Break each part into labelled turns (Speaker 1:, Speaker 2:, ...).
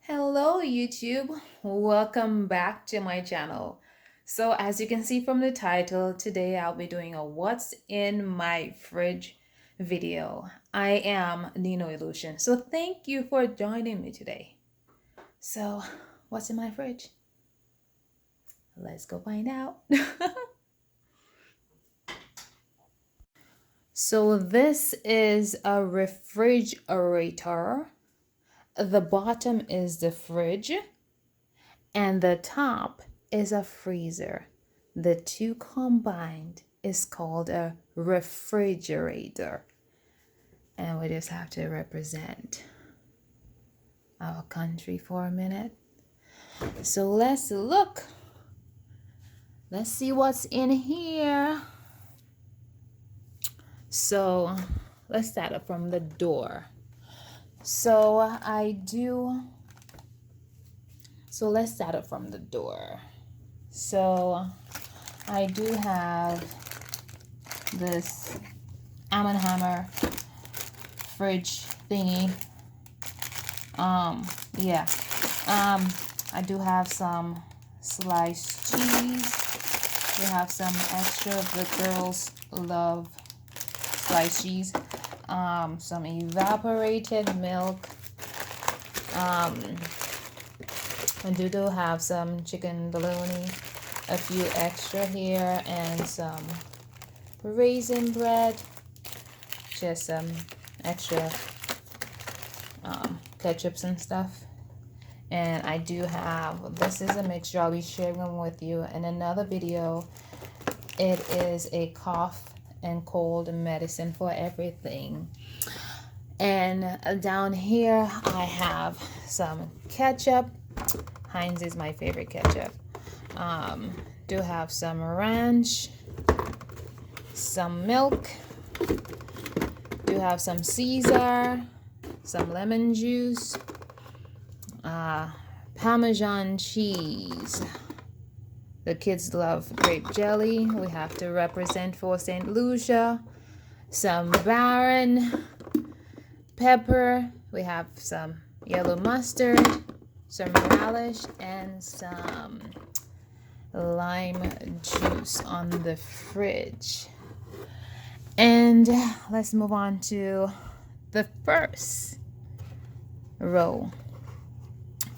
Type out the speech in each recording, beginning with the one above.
Speaker 1: Hello YouTube, welcome back to my channel. So as you can see from the title, today I'll be doing a what's in my fridge video. I am Nino Illusion, so thank you for joining me today. So what's in my fridge? Let's go find out. So this is a refrigerator. The bottom is the fridge and the top is a freezer. The two combined is called a refrigerator. And we just have to represent our country for a minute. So let's look. Let's see what's in here. So let's start up from the door. So let's start up from the door. So I do have this Hammer fridge thingy. I do have some sliced cheese. We have some extra. The girls love sliced cheese. Some evaporated milk. I do have some chicken bologna, a few extra here, and some raisin bread, just some extra ketchups and stuff. And I do have, this is a mixture I'll be sharing with you in another video. It is a cough and cold medicine for everything. And down here I have some ketchup. Heinz is my favorite ketchup. Do have some ranch, some milk, do have some Caesar, some lemon juice, Parmesan cheese. The kids love grape jelly. We have to represent for St. Lucia. Some Baron pepper. We have some yellow mustard, some relish, and some lime juice on the fridge. And let's move on to the first row.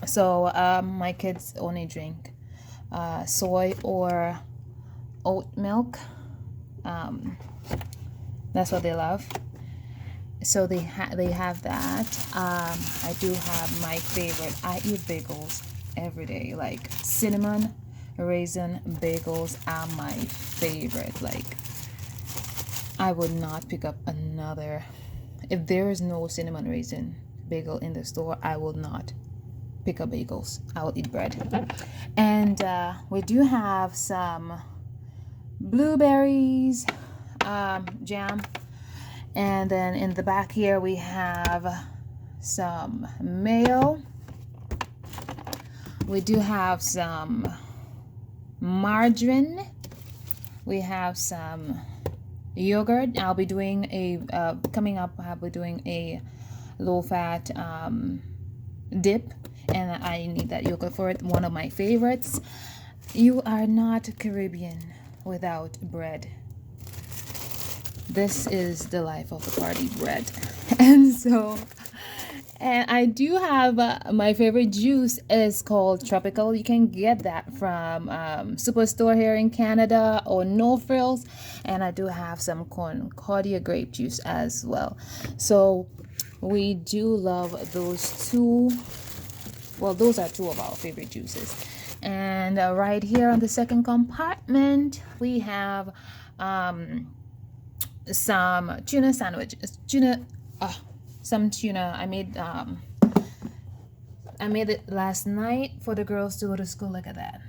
Speaker 1: So my kids only drink soy or oat milk. That's what they love. So they have that. I do have my favorite. I eat bagels every day. Like cinnamon raisin bagels are my favorite. Like I would not pick up another. If there is no cinnamon raisin bagel in the store, I will not pick up bagels. I will eat bread. And we do have some blueberries jam. And then in the back here we have some mayo. We do have some margarine. We have some yogurt. I'll be doing a coming up. I'll be doing a low-fat dip, and I need that yogurt for it. One of my favorites. You are not Caribbean without bread. This is the life of the party, bread. And I do have my favorite juice is called Tropical. You can get that from Superstore here in Canada or No Frills. And I do have some Concordia grape juice as well. So we do love those two. Well, those are two of our favorite juices. And right here on the second compartment, we have some tuna sandwiches. Some tuna. I made it last night for the girls to go to school. Look at that.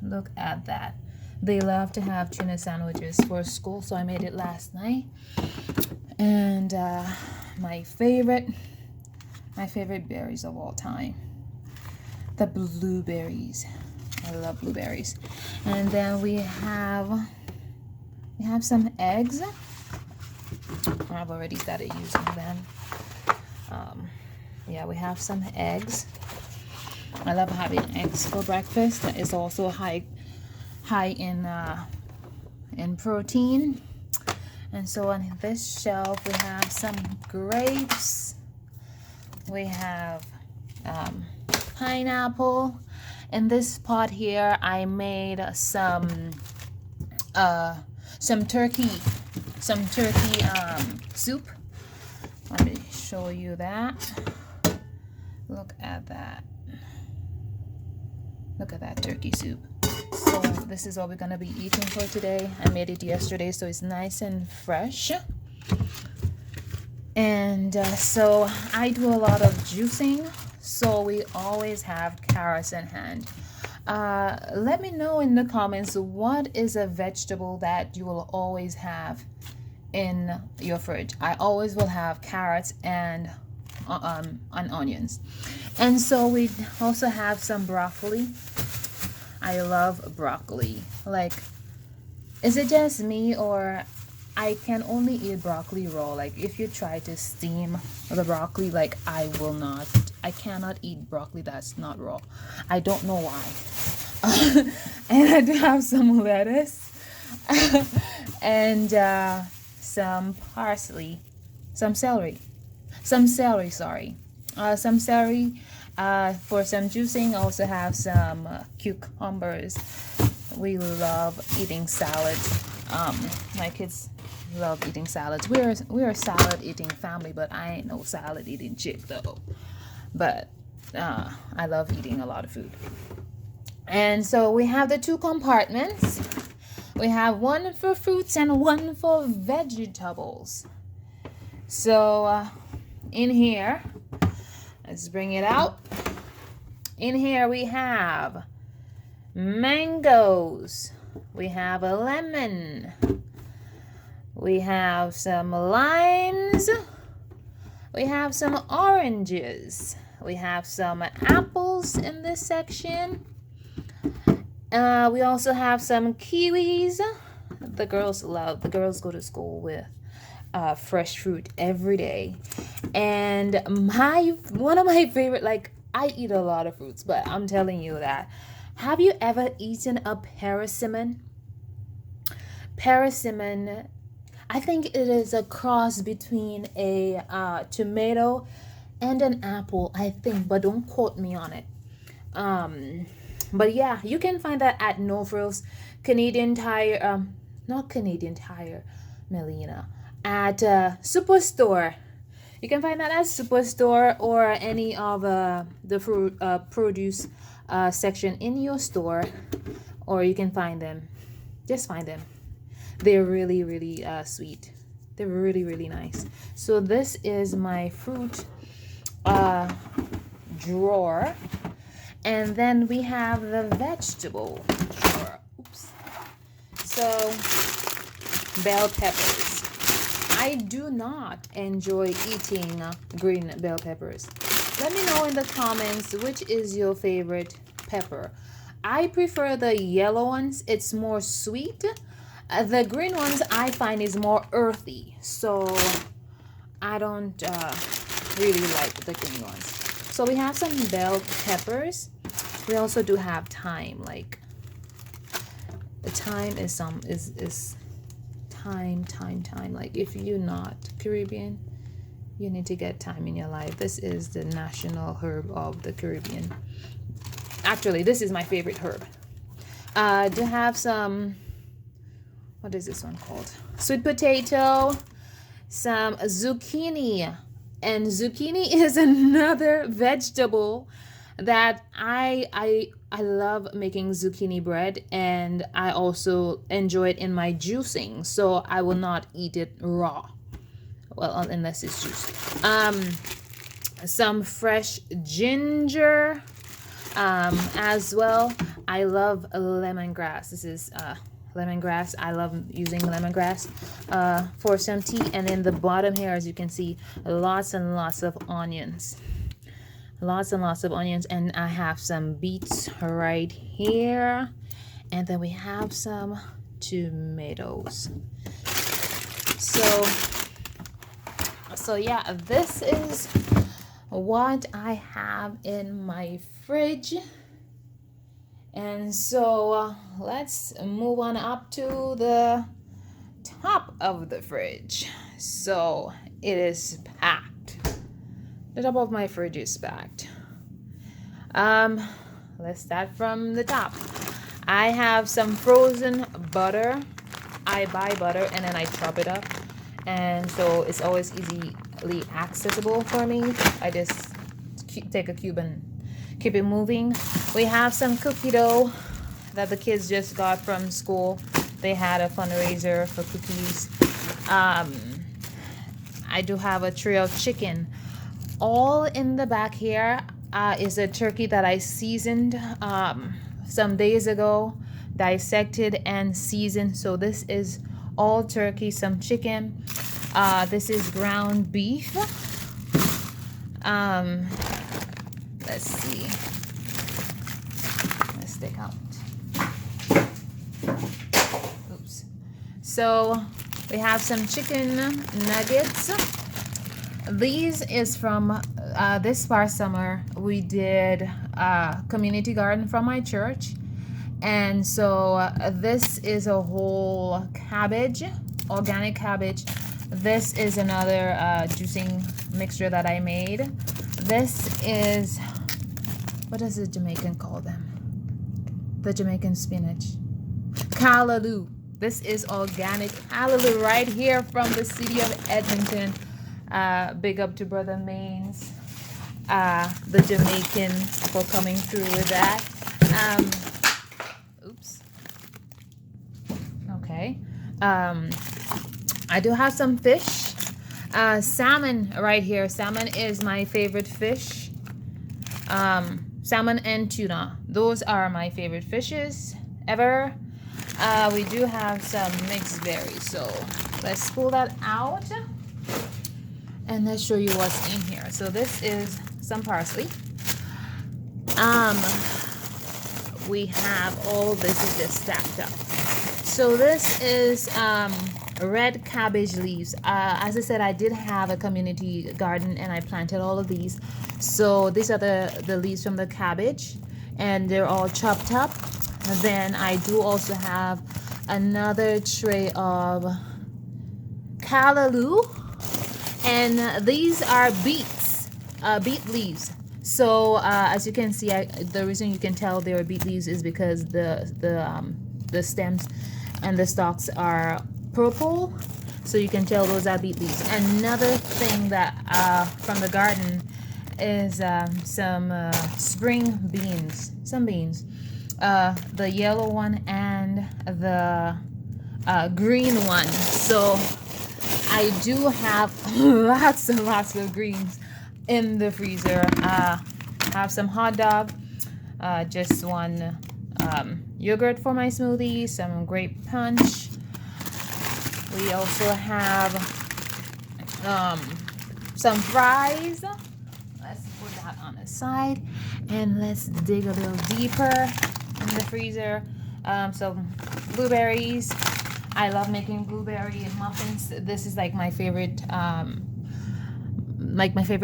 Speaker 1: Look at that. They love to have tuna sandwiches for school, so I made it last night. And my favorite berries of all time, the blueberries. I love blueberries. And then we have some eggs. I've already started using them. Yeah, we have some eggs. I love having eggs for breakfast. That is also high in protein. And so on this shelf we have some grapes. We have pineapple. In this pot here, I made some turkey soup. Let me show you that. Look at that. Look at that turkey soup. So this is what we're gonna be eating for today. I made it yesterday, so it's nice and fresh. And so I do a lot of juicing, so we always have carrots in hand. Let me know in the comments, what is a vegetable that you will always have in your fridge? I always will have carrots and onions. And so we also have some broccoli. I love broccoli. Like, is it just me, or I can only eat broccoli raw? Like, if you try to steam the broccoli, like, I cannot eat broccoli that's not raw. I don't know why. And I do have some lettuce and some parsley, some celery, sorry. Some celery for some juicing. I also have some cucumbers. We love eating salads. My kids love eating salads. We're a salad eating family, but I ain't no salad eating chick though. But I love eating a lot of food. And so we have the two compartments. We have one for fruits and one for vegetables. So in here, let's bring it out. In here we have mangoes. We have a lemon. We have some limes. We have some oranges. We have some apples in this section. We also have some kiwis. The girls go to school with fresh fruit every day. And one of my favorite, like, I eat a lot of fruits, but I'm telling you that, have you ever eaten a persimmon? Persimmon, I think it is a cross between a tomato and an apple, I think, but don't quote me on it. But yeah, you can find that at No Frills, Canadian Tire, not Canadian Tire, Melina, at Superstore. You can find that at Superstore or any of the fruit produce section in your store, or you can find them. Just find them. They're really, really sweet. They're really, really nice. So this is my fruit drawer. And then we have the vegetable drawer. Oops. So, bell peppers. I do not enjoy eating green bell peppers. Let me know in the comments which is your favorite pepper. I prefer the yellow ones. It's more sweet. The green ones I find is more earthy. So, I don't really like the green ones. So we have some bell peppers. We also do have thyme. Like, the thyme is thyme. Like, if you're not Caribbean, you need to get thyme in your life. This is the national herb of the Caribbean. Actually, this is my favorite herb. Do have some, what is this one called? Sweet potato, some zucchini. And zucchini is another vegetable that I love making zucchini bread, and I also enjoy it in my juicing. So I will not eat it raw. Well, unless it's juiced. Some fresh ginger as well. I love lemongrass. This is lemongrass. I love using lemongrass for some tea. And in the bottom here, as you can see, lots and lots of onions. Lots and lots of onions. And I have some beets right here. And then we have some tomatoes. So yeah, this is what I have in my fridge. And so let's move on up to the top of the fridge. So it is packed. The top of my fridge is packed. Let's start from the top. I have some frozen butter. I buy butter and then I chop it up, and so it's always easily accessible for me. I just take a cube and keep it moving. We have some cookie dough that the kids just got from school. They had a fundraiser for cookies. I do have a tray of chicken. All in the back here is a turkey that I seasoned some days ago, dissected and seasoned. So this is all turkey, some chicken. This is ground beef. Let's see. Let's take out. Oops. So we have some chicken nuggets. These is from this past summer. We did community garden from my church, and so this is a whole cabbage, organic cabbage. This is another juicing mixture that I made. This is, what does the Jamaican call them? The Jamaican spinach. Callaloo. This is organic callaloo right here from the city of Edmonton. Big up to Brother Maines, the Jamaican, for coming through with that. Oops. Okay. I do have some fish. Salmon right here. Salmon is my favorite fish. Salmon and tuna. Those are my favorite fishes ever. We do have some mixed berries. So let's pull that out. And let's show you what's in here. So this is some parsley. We have all this is just stacked up. So this is red cabbage leaves. As I said, I did have a community garden and I planted all of these. So these are the leaves from the cabbage, and they're all chopped up. And then I do also have another tray of callaloo. And these are beets, beet leaves. So as you can see, the reason you can tell they are beet leaves is because the stems and the stalks are purple. So you can tell those are beet leaves. Another thing that from the garden is some spring beans, some beans. The yellow one and the green one. So I do have lots and lots of greens in the freezer. Have some hot dog, just one yogurt for my smoothie, some grape punch. We also have some fries. Let's put that on the side, and let's dig a little deeper in the freezer. Some blueberries. I love making blueberry muffins. This is like my favorite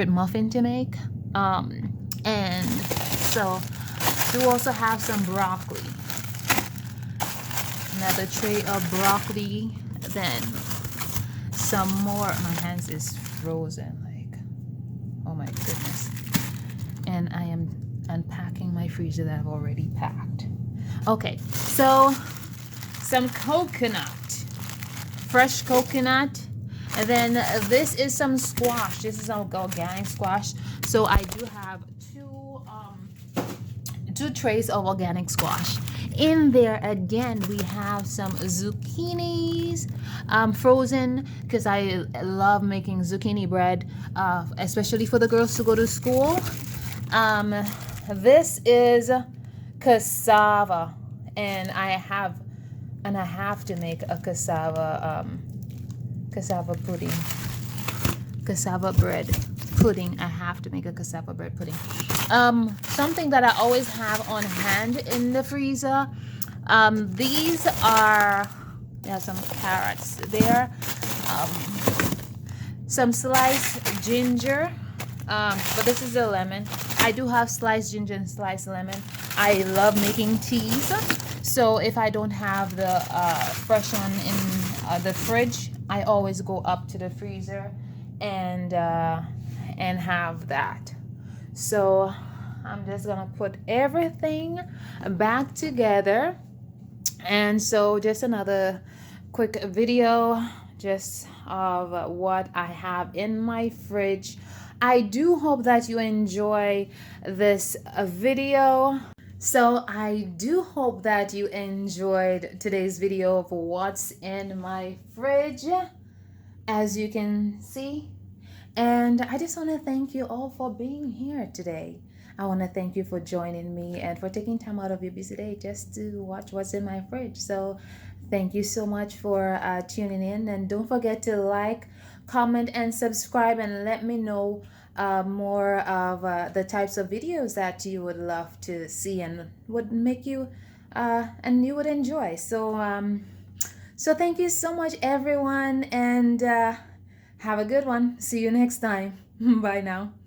Speaker 1: muffin to make. And so we also have some broccoli. Another tray of broccoli. Then some more. My hands is frozen. Like, oh my goodness. And I am unpacking my freezer that I've already packed. Okay, so some coconut, fresh coconut. And then this is some squash. This is organic squash. So I do have two trays of organic squash. In there again, we have some zucchinis, frozen, because I love making zucchini bread, especially for the girls to go to school. This is cassava, and I have to make a cassava pudding, cassava bread pudding. I have to make a cassava bread pudding. Something that I always have on hand in the freezer. These are some carrots there. Some sliced ginger. But this is the lemon. I do have sliced ginger and sliced lemon. I love making teas. So if I don't have the fresh one in the fridge, I always go up to the freezer and have that. So I'm just gonna put everything back together. And so just another quick video just of what I have in my fridge. I do hope that you enjoy this video. So I do hope that you enjoyed today's video of what's in my fridge, as you can see. And I just want to thank you all for being here today. I want to thank you for joining me and for taking time out of your busy day just to watch what's in my fridge. So thank you so much for tuning in. And don't forget to like, comment, and subscribe, and let me know more of the types of videos that you would love to see and would make you and you would enjoy. So thank you so much, everyone, and have a good one. See you next time. Bye now.